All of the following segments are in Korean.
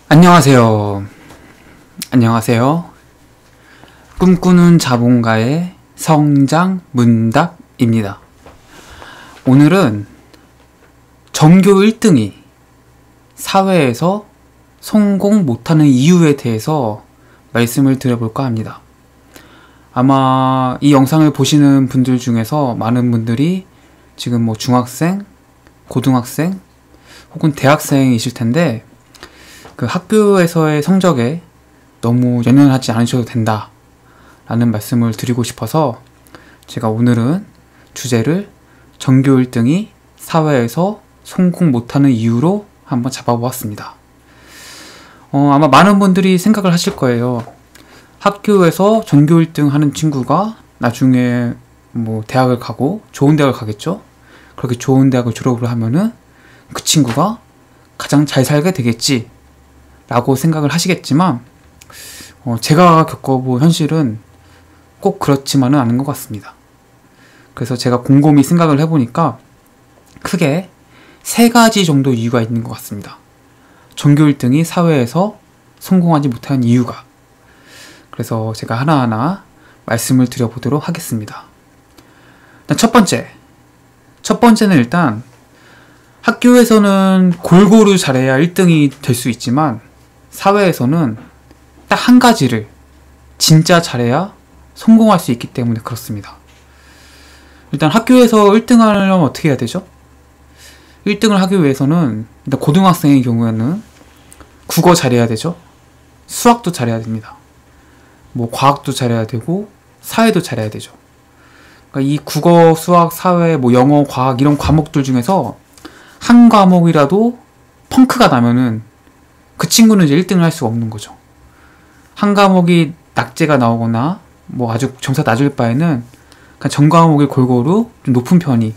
안녕하세요. 안녕하세요. 꿈꾸는 자본가의 성장 문답입니다. 오늘은 전교 1등이 사회에서 성공 못하는 이유에 대해서 말씀을 드려볼까 합니다. 아마 이 영상을 보시는 분들 중에서 많은 분들이 지금 중학생, 고등학생, 혹은 대학생이실 텐데 그 학교에서의 성적에 너무 연연하지 않으셔도 된다 라는 말씀을 드리고 싶어서 제가 오늘은 주제를 전교 1등이 사회에서 성공 못하는 이유로 한번 잡아보았습니다. 아마 많은 분들이 생각을 하실 거예요. 학교에서 전교 1등 하는 친구가 나중에 대학을 가고 좋은 대학을 가겠죠. 그렇게 좋은 대학을 졸업을 하면은 그 친구가 가장 잘 살게 되겠지 라고 생각을 하시겠지만 제가 겪어본 현실은 꼭 그렇지만은 않은 것 같습니다. 그래서 제가 곰곰이 생각을 해보니까 크게 3가지 정도 이유가 있는 것 같습니다. 전교 1등이 사회에서 성공하지 못한 이유가. 그래서 제가 하나하나 말씀을 드려보도록 하겠습니다. 일단 첫 번째는 일단 학교에서는 골고루 잘해야 1등이 될 수 있지만 사회에서는 딱 한 가지를 진짜 잘해야 성공할 수 있기 때문에 그렇습니다. 일단 학교에서 1등 하려면 어떻게 해야 되죠? 1등을 하기 위해서는 일단 고등학생의 경우에는 국어 잘해야 되죠. 수학도 잘해야 됩니다. 과학도 잘해야 되고 사회도 잘해야 되죠. 그러니까 이 국어, 수학, 사회, 영어, 과학 이런 과목들 중에서 한 과목이라도 펑크가 나면은 그 친구는 이제 1등을 할 수가 없는 거죠. 한 과목이 낙제가 나오거나 아주 점수가 낮을 바에는 그냥 전 과목이 골고루 좀 높은 편이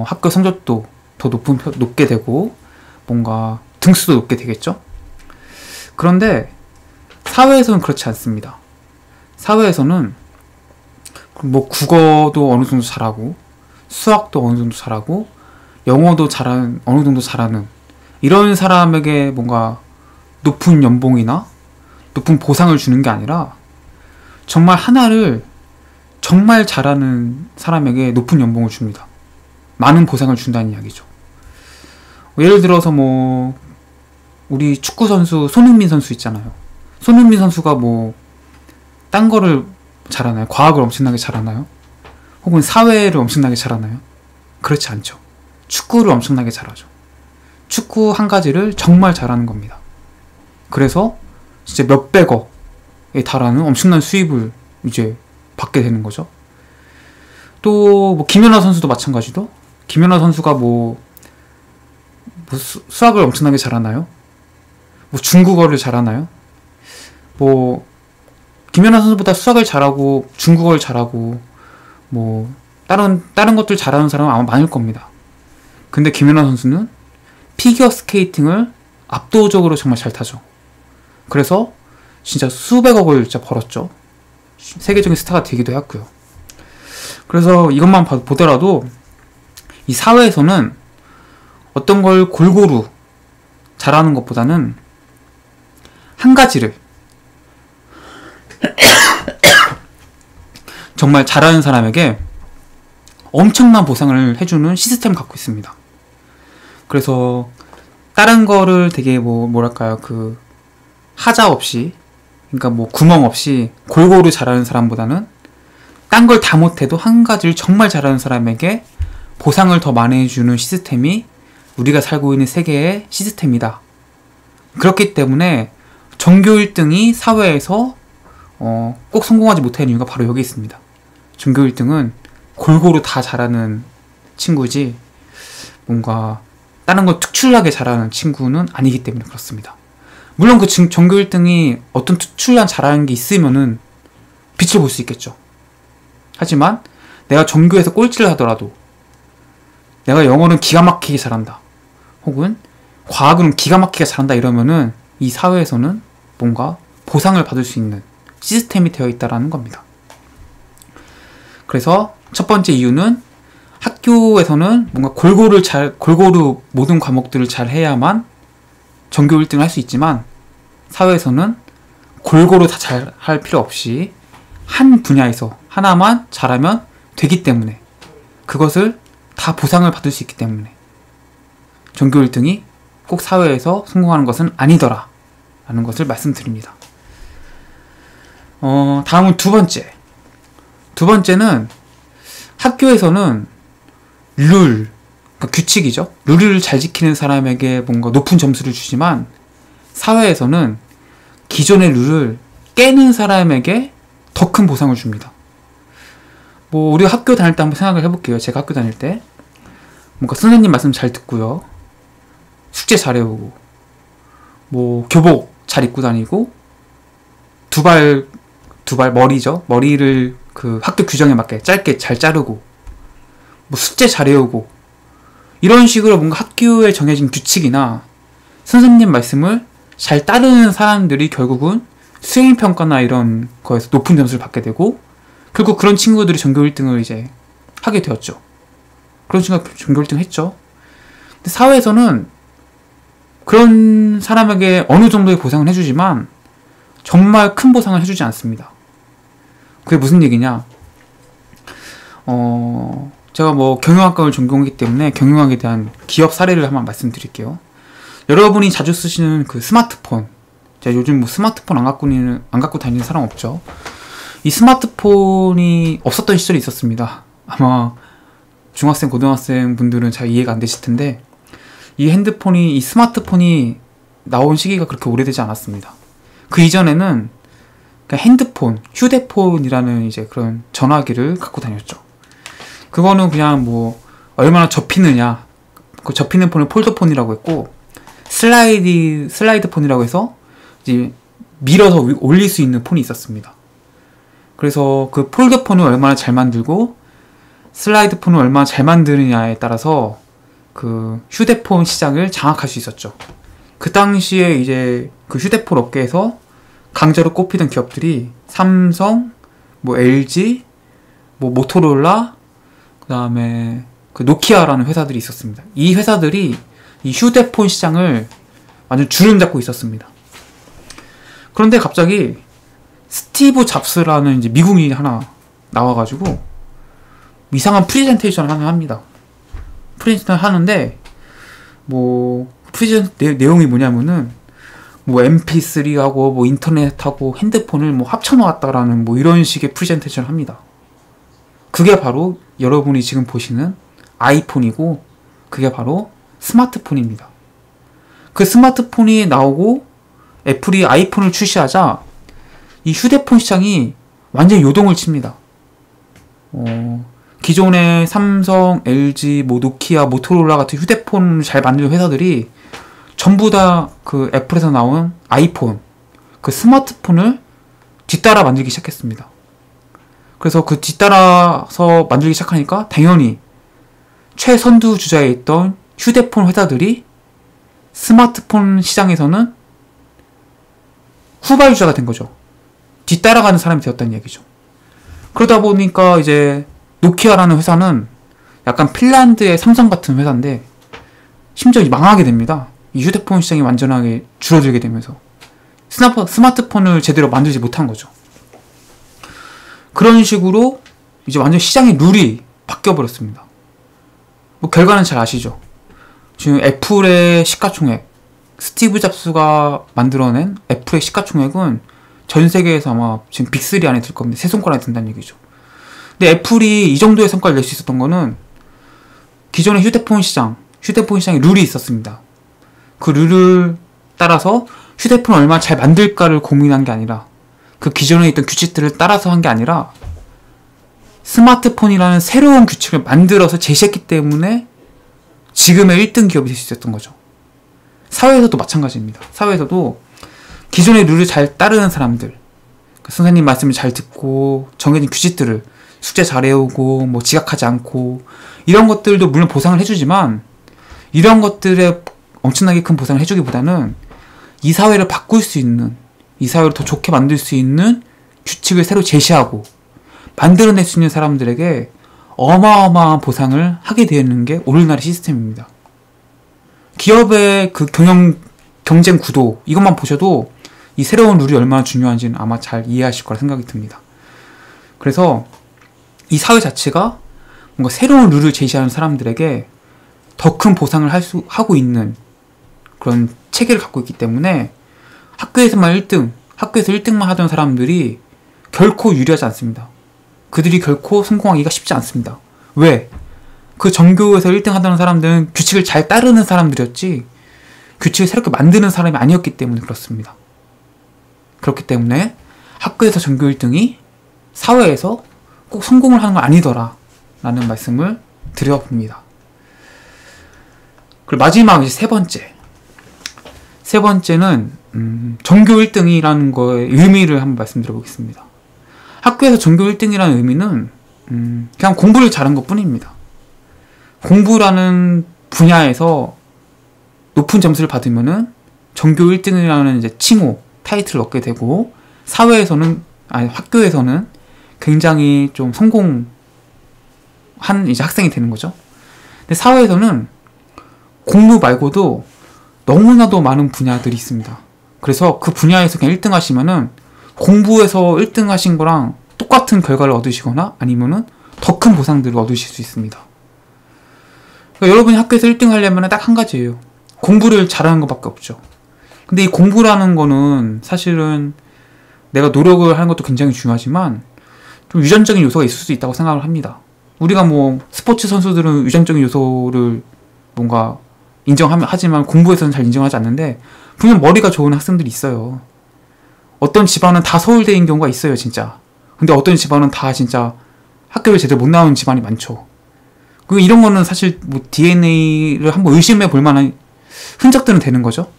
학교 성적도 더 높게 되고 뭔가 등수도 높게 되겠죠. 그런데 사회에서는 그렇지 않습니다. 사회에서는 국어도 어느 정도 잘하고 수학도 어느 정도 잘하고 영어도 어느 정도 잘하는 이런 사람에게 뭔가 높은 연봉이나 높은 보상을 주는 게 아니라 정말 하나를 정말 잘하는 사람에게 높은 연봉을 줍니다. 많은 보상을 준다는 이야기죠. 예를 들어서 우리 축구 선수 손흥민 선수 있잖아요. 손흥민 선수가 딴 거를 잘하나요? 과학을 엄청나게 잘하나요? 혹은 사회를 엄청나게 잘하나요? 그렇지 않죠. 축구를 엄청나게 잘하죠. 축구 한 가지를 정말 잘하는 겁니다. 그래서 진짜 몇백억에 달하는 엄청난 수입을 이제 받게 되는 거죠. 또 김연아 선수도 마찬가지로 김연아 선수가 수학을 엄청나게 잘하나요? 중국어를 잘하나요? 김연아 선수보다 수학을 잘하고 중국어를 잘하고 다른 것들 잘하는 사람은 아마 많을 겁니다. 근데 김연아 선수는 피겨 스케이팅을 압도적으로 정말 잘 타죠. 그래서 진짜 수백억을 진짜 벌었죠. 세계적인 스타가 되기도 했고요. 그래서 이것만 보더라도 이 사회에서는 어떤 걸 골고루 잘하는 것보다는 한 가지를 정말 잘하는 사람에게 엄청난 보상을 해주는 시스템을 갖고 있습니다. 그래서 다른 거를 되게 하자 없이, 그러니까 구멍 없이 골고루 잘하는 사람보다는 딴 걸 다 못해도 한 가지를 정말 잘하는 사람에게 보상을 더 많이 해주는 시스템이 우리가 살고 있는 세계의 시스템이다. 그렇기 때문에 전교 1등이 사회에서 꼭 성공하지 못하는 이유가 바로 여기 있습니다. 전교 1등은 골고루 다 잘하는 친구지 뭔가 다른 거 특출나게 잘하는 친구는 아니기 때문에 그렇습니다. 물론 그 전교 1등이 어떤 특출난 잘하는 게 있으면은 빛을 볼 수 있겠죠. 하지만 내가 전교에서 꼴찌를 하더라도 내가 영어는 기가 막히게 잘한다. 혹은 과학은 기가 막히게 잘한다 이러면은 이 사회에서는 뭔가 보상을 받을 수 있는 시스템이 되어 있다라는 겁니다. 그래서 첫 번째 이유는 학교에서는 뭔가 골고루 모든 과목들을 잘 해야만 전교 1등을 할 수 있지만 사회에서는 골고루 다 잘 할 필요 없이 한 분야에서 하나만 잘하면 되기 때문에, 그것을 다 보상을 받을 수 있기 때문에 전교 1등이 꼭 사회에서 성공하는 것은 아니더라 라는 것을 말씀드립니다. 다음은 두 번째는 학교에서는 룰, 그러니까 규칙이죠. 룰을 잘 지키는 사람에게 뭔가 높은 점수를 주지만, 사회에서는 기존의 룰을 깨는 사람에게 더 큰 보상을 줍니다. 뭐 우리가 학교 다닐 때 한번 생각을 해볼게요. 제가 학교 다닐 때 뭔가 선생님 말씀 잘 듣고요, 숙제 잘 해오고, 뭐 교복 잘 입고 다니고, 두발 머리죠. 머리를 그 학교 규정에 맞게 짧게 잘 자르고, 뭐 숙제 잘 해오고, 이런 식으로 뭔가 학교에 정해진 규칙이나 선생님 말씀을 잘 따르는 사람들이 결국은 수행평가나 이런 거에서 높은 점수를 받게 되고, 결국 그런 친구들이 전교 1등을 이제 하게 되었죠. 그런 친구가 전교 1등 했죠. 근데 사회에서는 그런 사람에게 어느 정도의 보상을 해주지만 정말 큰 보상을 해주지 않습니다. 그게 무슨 얘기냐? 제가 뭐 경영학과를 전공했기 때문에 경영학에 대한 기업 사례를 한번 말씀드릴게요. 여러분이 자주 쓰시는 그 스마트폰, 제가 요즘 뭐 스마트폰 안 갖고 다니는 사람 없죠. 이 스마트폰이 없었던 시절이 있었습니다. 아마 중학생, 고등학생 분들은 잘 이해가 안 되실 텐데, 이 스마트폰이 나온 시기가 그렇게 오래되지 않았습니다. 그 이전에는 그냥 핸드폰, 휴대폰이라는 이제 그런 전화기를 갖고 다녔죠. 그거는 그냥 뭐 얼마나 접히느냐, 그 접히는 폰을 폴더폰이라고 했고, 슬라이드 폰이라고 해서 이제 밀어서 올릴 수 있는 폰이 있었습니다. 그래서 그 폴더폰을 얼마나 잘 만들고 슬라이드 폰을 얼마나 잘 만드느냐에 따라서 그 휴대폰 시장을 장악할 수 있었죠. 그 당시에 이제 그 휴대폰 업계에서 강자로 꼽히던 기업들이 삼성, 뭐 LG, 뭐 모토로라, 그 다음에 그 노키아라는 회사들이 있었습니다. 이 회사들이 이 휴대폰 시장을 완전 주름 잡고 있었습니다. 그런데 갑자기 스티브 잡스라는 이제 미국인이 하나 나와가지고 이상한 프레젠테이션을 하나 합니다. 프레젠테이션을 하는데, 뭐 내용이 뭐냐면은 뭐 MP3하고 뭐 인터넷하고 핸드폰을 뭐 합쳐놓았다라는 뭐 이런 식의 프레젠테이션을 합니다. 그게 바로 여러분이 지금 보시는 아이폰이고, 그게 바로 스마트폰입니다. 그 스마트폰이 나오고 애플이 아이폰을 출시하자 이 휴대폰 시장이 완전히 요동을 칩니다. 기존의 삼성, LG, 뭐 노키아, 모토로라 같은 휴대폰을 잘 만드는 회사들이 전부 다 그 애플에서 나온 아이폰, 그 스마트폰을 뒤따라 만들기 시작했습니다. 그래서 그 뒤따라서 만들기 시작하니까 당연히 최선두 주자에 있던 휴대폰 회사들이 스마트폰 시장에서는 후발주자가 된 거죠. 뒤따라가는 사람이 되었다는 얘기죠. 그러다 보니까 이제 노키아라는 회사는 약간 핀란드의 삼성 같은 회사인데 심지어 망하게 됩니다. 이 휴대폰 시장이 완전하게 줄어들게 되면서 스마트폰을 제대로 만들지 못한 거죠. 그런 식으로 이제 완전 시장의 룰이 바뀌어버렸습니다. 뭐 결과는 잘 아시죠? 지금 애플의 시가총액, 스티브 잡스가 만들어낸 애플의 시가총액은 전 세계에서 아마 지금 빅3 안에 들 겁니다. 세 손가락에 든다는 얘기죠. 근데 애플이 이 정도의 성과를 낼 수 있었던 거는 기존의 휴대폰 시장에 룰이 있었습니다. 그 룰을 따라서 휴대폰을 얼마나 잘 만들까를 고민한 게 아니라, 그 기존에 있던 규칙들을 따라서 한 게 아니라 스마트폰이라는 새로운 규칙을 만들어서 제시했기 때문에 지금의 1등 기업이 될 수 있었던 거죠. 사회에서도 마찬가지입니다. 사회에서도 기존의 룰을 잘 따르는 사람들, 그 선생님 말씀을 잘 듣고 정해진 규칙들을 숙제 잘 해오고 뭐 지각하지 않고, 이런 것들도 물론 보상을 해주지만 이런 것들에 엄청나게 큰 보상을 해주기보다는 이 사회를 바꿀 수 있는, 이 사회를 더 좋게 만들 수 있는 규칙을 새로 제시하고 만들어낼 수 있는 사람들에게 어마어마한 보상을 하게 되는 게 오늘날의 시스템입니다. 기업의 그 경쟁 구도, 이것만 보셔도 이 새로운 룰이 얼마나 중요한지는 아마 잘 이해하실 거라 생각이 듭니다. 그래서 이 사회 자체가 뭔가 새로운 룰을 제시하는 사람들에게 더 큰 보상을 하고 있는 그런 체계를 갖고 있기 때문에 학교에서만 1등, 학교에서 1등만 하던 사람들이 결코 유리하지 않습니다. 그들이 결코 성공하기가 쉽지 않습니다. 왜? 그 전교에서 1등 하던 사람들은 규칙을 잘 따르는 사람들이었지 규칙을 새롭게 만드는 사람이 아니었기 때문에 그렇습니다. 그렇기 때문에 학교에서 전교 1등이 사회에서 꼭 성공을 하는 건 아니더라 라는 말씀을 드려봅니다. 그리고 마지막 이제 세 번째는 전교 1등이라는 거의 의미를 한번 말씀드려보겠습니다. 학교에서 전교 1등이라는 의미는 그냥 공부를 잘한 것 뿐입니다. 공부라는 분야에서 높은 점수를 받으면은 전교 1등이라는 이제 칭호, 타이틀을 얻게 되고 학교에서는 굉장히 좀 성공한 이제 학생이 되는 거죠. 근데 사회에서는 공부 말고도 너무나도 많은 분야들이 있습니다. 그래서 그 분야에서 그냥 1등 하시면은 공부에서 1등 하신 거랑 똑같은 결과를 얻으시거나 아니면은 더 큰 보상들을 얻으실 수 있습니다. 그러니까 여러분이 학교에서 1등 하려면 딱 한 가지예요. 공부를 잘하는 것밖에 없죠. 근데 이 공부라는 거는 사실은 내가 노력을 하는 것도 굉장히 중요하지만 좀 유전적인 요소가 있을 수 있다고 생각을 합니다. 우리가 뭐 스포츠 선수들은 유전적인 요소를 뭔가 하지만 공부에서는 잘 인정하지 않는데 분명 머리가 좋은 학생들이 있어요. 어떤 집안은 다 서울대인 경우가 있어요, 진짜. 근데 어떤 집안은 다 진짜 학교를 제대로 못 나오는 집안이 많죠. 이런 거는 사실 뭐 DNA를 한번 의심해 볼 만한 흔적들은 되는 거죠.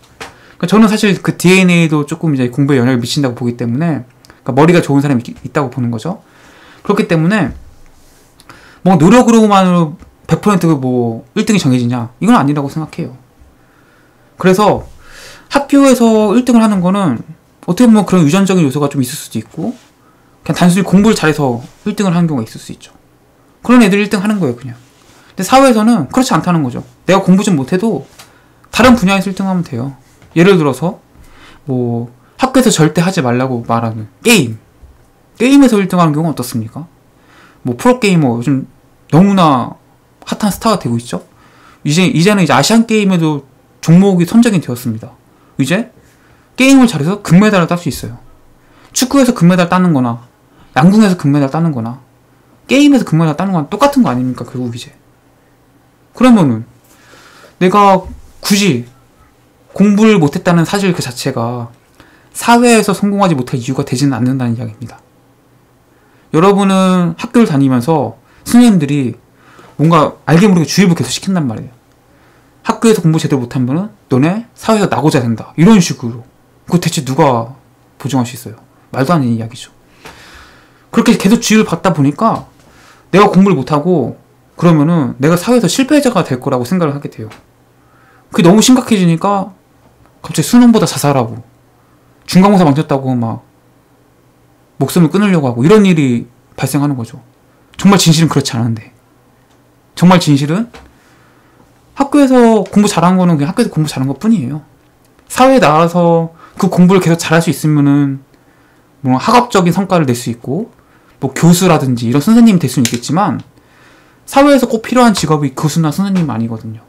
그러니까 저는 사실 그 DNA도 조금 이제 공부에 영향을 미친다고 보기 때문에 그러니까 머리가 좋은 사람이 있다고 보는 거죠. 그렇기 때문에 뭐 노력으로만으로 100% 1등이 정해지냐? 이건 아니라고 생각해요. 그래서 학교에서 1등을 하는 거는 어떻게 보면 그런 유전적인 요소가 좀 있을 수도 있고 그냥 단순히 공부를 잘해서 1등을 하는 경우가 있을 수 있죠. 그런 애들이 1등 하는 거예요, 그냥. 근데 사회에서는 그렇지 않다는 거죠. 내가 공부 좀 못해도 다른 분야에서 1등 하면 돼요. 예를 들어서 뭐 학교에서 절대 하지 말라고 말하는 게임에서 1등 하는 경우는 어떻습니까? 뭐 프로게이머 요즘 너무나 핫한 스타가 되고 있죠. 이제는 이제 아시안 게임에도 종목이 선정이 되었습니다. 이제 게임을 잘해서 금메달을 딸 수 있어요. 축구에서 금메달 따는 거나 양궁에서 금메달 따는 거나 게임에서 금메달 따는 건 똑같은 거 아닙니까? 결국 이제. 그러면은 내가 굳이 공부를 못했다는 사실 그 자체가 사회에서 성공하지 못할 이유가 되지는 않는다는 이야기입니다. 여러분은 학교를 다니면서 선생님들이 뭔가 알게 모르게 주입을 계속 시킨단 말이에요. 학교에서 공부 제대로 못하면 너네 사회에서 나고자 된다. 이런 식으로. 그거 대체 누가 보증할 수 있어요? 말도 안 되는 이야기죠. 그렇게 계속 주입을 받다 보니까 내가 공부를 못하고 그러면은 내가 사회에서 실패자가 될 거라고 생각을 하게 돼요. 그게 너무 심각해지니까 갑자기 수능보다 자살하고 중간고사 망쳤다고 막 목숨을 끊으려고 하고 이런 일이 발생하는 거죠. 정말 진실은 그렇지 않은데. 정말 진실은 학교에서 공부 잘한 거는 그냥 학교에서 공부 잘한 것 뿐이에요. 사회에 나와서 그 공부를 계속 잘할 수 있으면은 뭐 학업적인 성과를 낼 수 있고 뭐 교수라든지 이런 선생님이 될 수는 있겠지만 사회에서 꼭 필요한 직업이 교수나 선생님 아니거든요.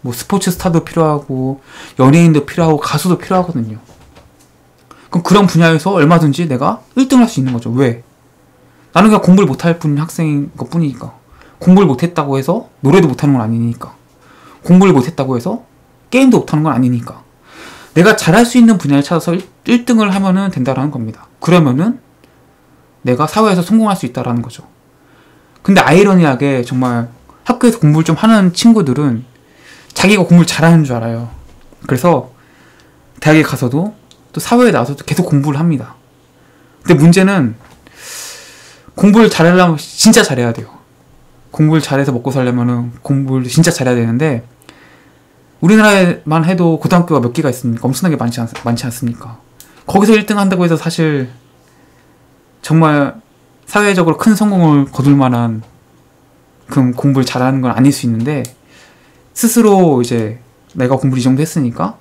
뭐 스포츠 스타도 필요하고 연예인도 필요하고 가수도 필요하거든요. 그럼 그런 분야에서 얼마든지 내가 1등을 할 수 있는 거죠. 왜? 나는 그냥 공부를 못할 뿐인 학생인 것 뿐이니까. 공부를 못했다고 해서 노래도 못하는 건 아니니까. 공부를 못했다고 해서 게임도 못하는 건 아니니까. 내가 잘할 수 있는 분야를 찾아서 1등을 하면은 된다라는 겁니다. 그러면은 내가 사회에서 성공할 수 있다라는 거죠. 근데 아이러니하게 정말 학교에서 공부를 좀 하는 친구들은 자기가 공부를 잘하는 줄 알아요. 그래서 대학에 가서도 또 사회에 나와서도 계속 공부를 합니다. 근데 문제는 공부를 잘하려면 진짜 잘해야 돼요. 공부를 잘해서 먹고 살려면은 공부를 진짜 잘해야 되는데 우리나라에만 해도 고등학교가 몇 개가 있습니까? 엄청나게 많지 않습니까? 거기서 1등 한다고 해서 사실 정말 사회적으로 큰 성공을 거둘 만한 그 공부를 잘하는 건 아닐 수 있는데 스스로 이제 내가 공부를 이 정도 했으니까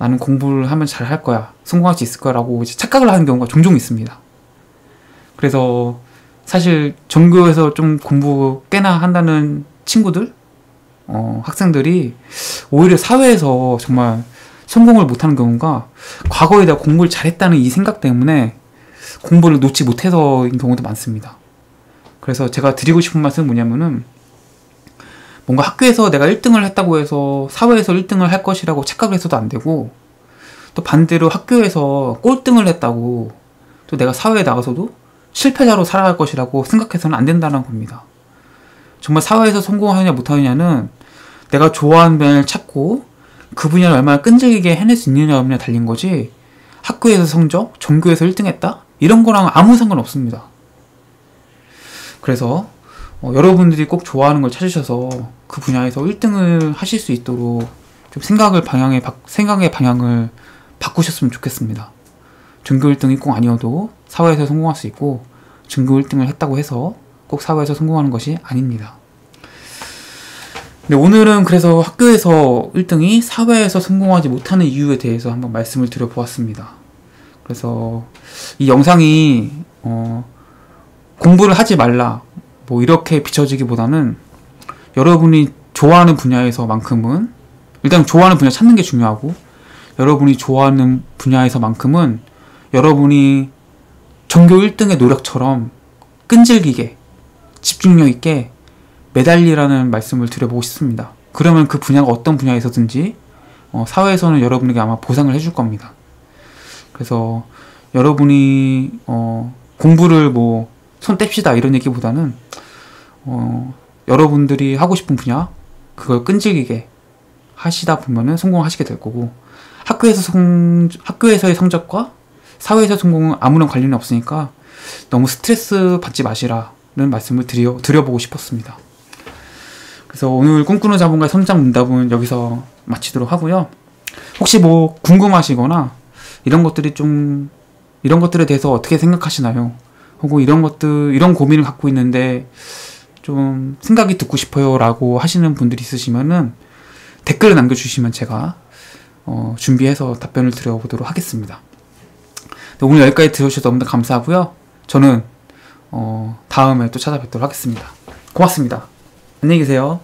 나는 공부를 하면 잘 할 거야, 성공할 수 있을 거야 라고 이제 착각을 하는 경우가 종종 있습니다. 그래서 사실 전교에서 좀 공부 꽤나 한다는 친구들, 학생들이 오히려 사회에서 정말 성공을 못하는 경우가 과거에 내가 공부를 잘했다는 이 생각 때문에 공부를 놓지 못해서인 경우도 많습니다. 그래서 제가 드리고 싶은 말씀은 뭐냐면은, 뭔가 학교에서 내가 1등을 했다고 해서 사회에서 1등을 할 것이라고 착각을 해서도 안 되고, 또 반대로 학교에서 꼴등을 했다고 또 내가 사회에 나가서도 실패자로 살아갈 것이라고 생각해서는 안 된다는 겁니다. 정말 사회에서 성공하느냐 못하느냐는 내가 좋아하는 분야를 찾고 그 분야를 얼마나 끈질기게 해낼 수 있느냐 없느냐 달린 거지, 학교에서 성적, 전교에서 1등 했다? 이런 거랑 아무 상관없습니다. 그래서 여러분들이 꼭 좋아하는 걸 찾으셔서 그 분야에서 1등을 하실 수 있도록 좀 생각의 방향을 바꾸셨으면 좋겠습니다. 전교 1등이 꼭 아니어도 사회에서 성공할 수 있고, 전교 1등을 했다고 해서 꼭 사회에서 성공하는 것이 아닙니다. 네, 오늘은 그래서 학교에서 1등이 사회에서 성공하지 못하는 이유에 대해서 한번 말씀을 드려보았습니다. 그래서 이 영상이 공부를 하지 말라 뭐 이렇게 비춰지기보다는, 여러분이 좋아하는 분야에서만큼은 일단 좋아하는 분야 찾는 게 중요하고, 여러분이 좋아하는 분야에서만큼은 여러분이 전교 1등의 노력처럼 끈질기게 집중력 있게 매달리라는 말씀을 드려보고 싶습니다. 그러면 그 분야가 어떤 분야에서든지 사회에서는 여러분에게 아마 보상을 해줄 겁니다. 그래서 여러분이 공부를 뭐 손 뗍시다 이런 얘기보다는 여러분들이 하고 싶은 분야 그걸 끈질기게 하시다 보면은 성공하시게 될 거고, 학교에서의 성적과 사회에서 성공은 아무런 관련이 없으니까 너무 스트레스 받지 마시라는 말씀을 드려보고 싶었습니다. 그래서 오늘 꿈꾸는 자본가의 성장 문답은 여기서 마치도록 하고요. 혹시 뭐 궁금하시거나 이런 것들에 대해서 어떻게 생각하시나요? 혹은 이런 고민을 갖고 있는데 좀 생각이 듣고 싶어요 라고 하시는 분들이 있으시면은 댓글을 남겨주시면 제가 준비해서 답변을 드려보도록 하겠습니다. 오늘 여기까지 들어주셔서 너무 감사하고요. 저는 다음에 또 찾아뵙도록 하겠습니다. 고맙습니다. 안녕히 계세요.